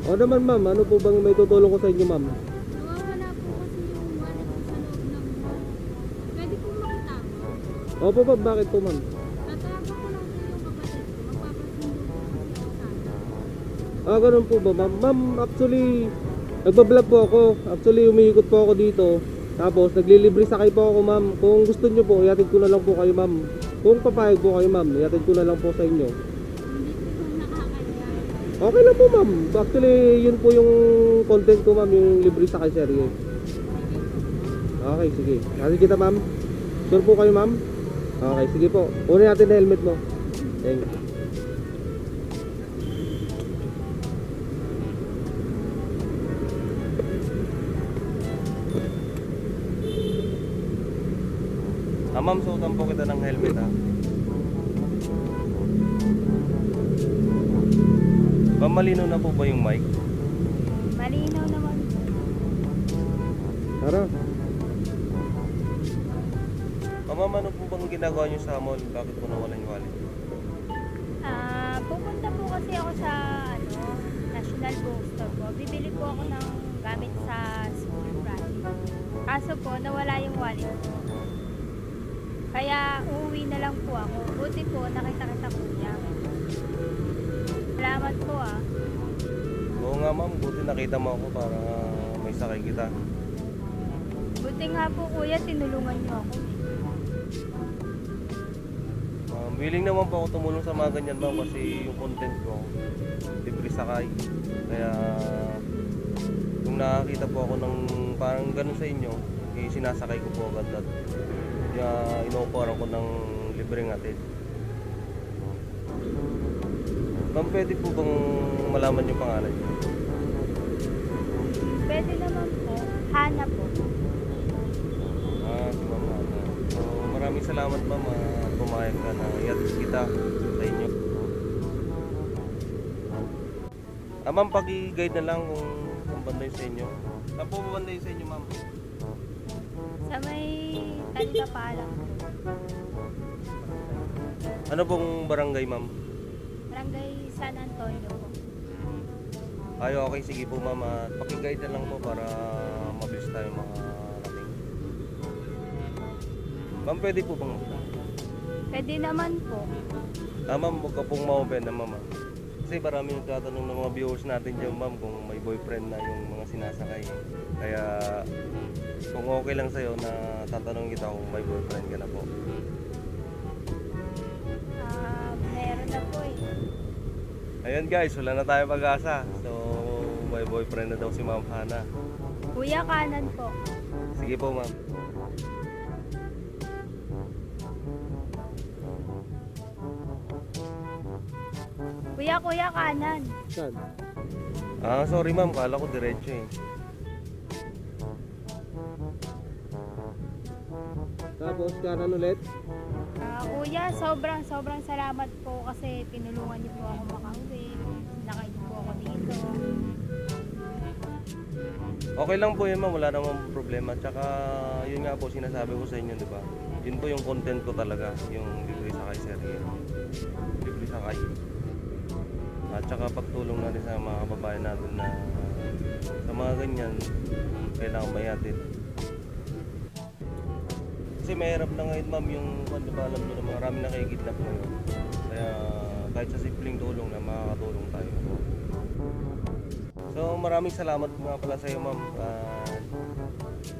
O naman ma'am, ano po bang may tutulong ko sa inyo ma'am? Nawawala po kasi yung wallet ko sa loob ng mall. Pwede po makita mo. Opo ma'am, bakit po ma'am? Tatawagan ko lang po yung kapatid ko. Magpapasundo po kasi ako sana. Ah, ganun po ba ma'am? Ma'am, actually, nagbablog po ako. Actually, umiikot po ako dito. Tapos, naglilibre sakay po ako ma'am. Kung gusto nyo po, ihatid ko na lang po kayo ma'am. Kung papayag po kayo ma'am, ihatid ko na lang po sa inyo. Hindi po nakakaya. Okay lang po ma'am. Actually, yun po yung content ko ma'am, yung libre sakay serye. Okay, sige. Ihatid kita ma'am. Sure po kayo ma'am? Okay, sige po. Kunin natin na helmet mo. Thank you. Ma'am, suotan po kita ng helmet ha. Ma'am, malinaw na po ba yung mic? Malinaw naman po. Tara. Ma'am, ano po bang ginagawa nyo sa mall? Bakit po nawalan yung wallet? Pupunta po kasi ako sa National Bookstore po. Bibili po ako ng gamit sa school project. Kaso po, nawala yung wallet ko. Kaya uuwi na lang po ako. Buti po, nakita kita kuya. Salamat po ah. Oo nga ma'am, buti nakita mo ako para may sakay kita. Buti nga po kuya, tinulungan niyo ako. Willing naman po ako tumulong sa mga ganyan ma'am kasi yung content ko, libre sakay. Kaya kung nakakita po ako ng parang ganun sa inyo, sinasakay ko po agad at inoporan ko ng libreng atid. Ma'am, pwede po bang malaman yung pangalan niyo? Pwede naman po. Hana po. Si Ma'am Hana. So, maraming salamat ma'am. Pumayag ka na ihatid kita sa inyo. Ma'am, paki-guide na lang kung banda yun sa inyo. Saan po banda yun sa inyo ma'am? Sa may Talikapalang po. Ano pong barangay ma'am? Barangay San Antonio po. Ay, okay, sige po ma'am. Paki-guide na lang po para mabilis tayo makarating. Ma'am, pwede po bang Pwede naman po. ma'am, huwag ka pong ma-open na ma'am. Kasi marami nagtatanong ng mga viewers natin dyan ma'am kung may boyfriend na yung mga sinasakay. Kaya kung okay lang sa'yo na tatanungin kita kung may boyfriend ka na po. Meron na po eh. Ayan guys, wala na tayo pag-asa. So, may boyfriend na daw si Ma'am Hana. Kuya, kanan po. Sige po ma'am. Kuya, kanan. Saan? Sorry ma'am, kala ko diretso eh. Tapos kanan ulit? Kuya, sobrang salamat po kasi tinulungan niyo po ako makauwi. Sinakay niyo po ako dito. Okay lang po yun ma'am, wala namang problema. Tsaka yun nga po sinasabi ko sa inyo, di ba? Yun po yung content ko talaga, yung libre sakay serye. Libre sakay. At tsaka pagtulong natin sa mga kababayan natin na sa mga ganyan, kailangan mayatid. Kasi mahirap na ngayon ma'am yung, di ba alam nyo na marami nakikidnap ngayon. Kaya kahit sa simpleng tulong na makakatulong tayo. So maraming salamat nga pala sa iyo ma'am.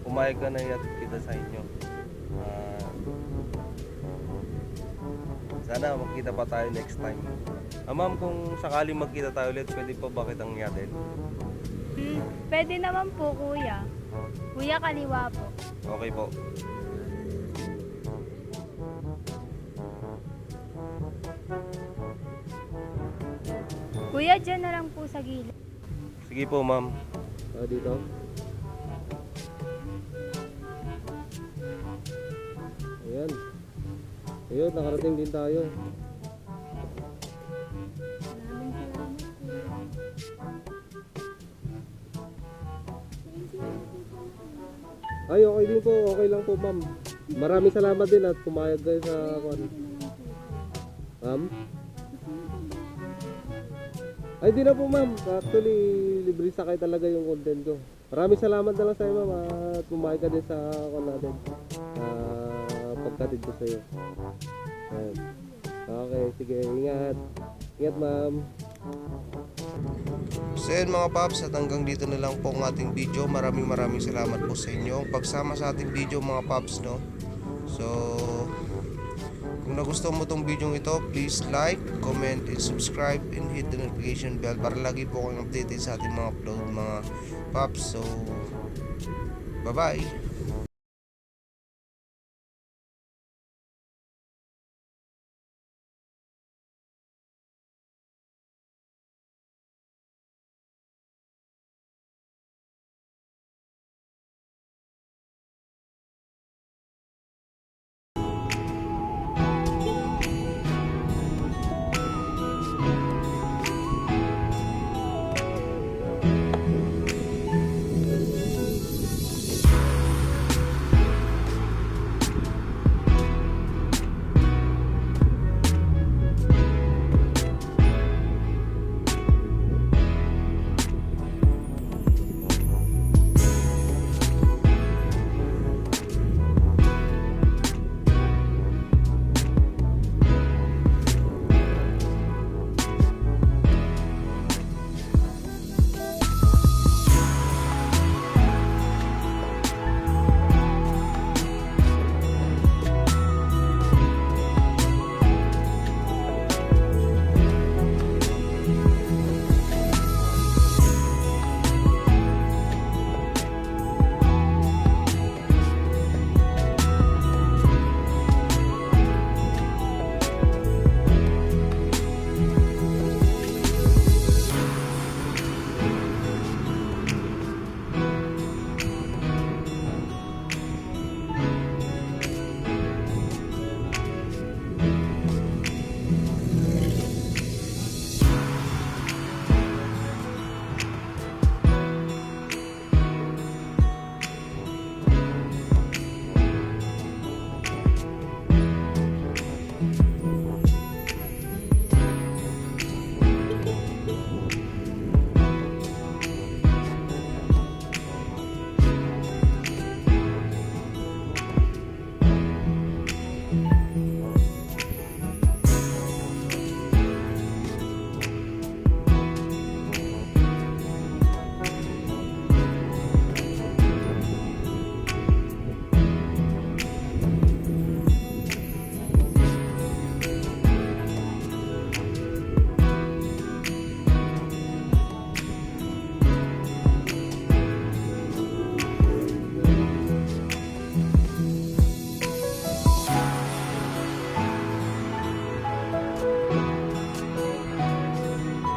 Pumayag ka na ihatid kita sa inyo. Sana magkita pa tayo next time. Ma'am, kung sakaling magkita tayo ulit, pwede pa ba kitang ihatid? Pwede naman po kuya. Kuya, kaliwa po. Okay po. Kuya, dyan na lang po sa gilid. Sige po ma'am. Dito? Ayan. Ayun, nakarating din tayo. Maraming salamat po. Ay, okay din po. Okay lang po ma'am. Maraming salamat din at pumayag kayo sa... Ma'am? Ay, di na po ma'am. Actually, libre sakay talaga yung content ko. Maraming salamat na lang sa'yo ma'am at pumayag ka din sa ako natin. Pagkatid ko sa'yo. Ayan. Okay, sige. Ingat. Ingat ma'am. So yun mga paps, at hanggang dito na lang po ang ating video. Maraming salamat po sa inyo pagsama sa ating video mga paps, no? So kung nagustuhan mo tong video ito, please like, comment, and subscribe, and hit the notification bell para lagi po kayong updated sa ating mga upload mga paps. So bye bye.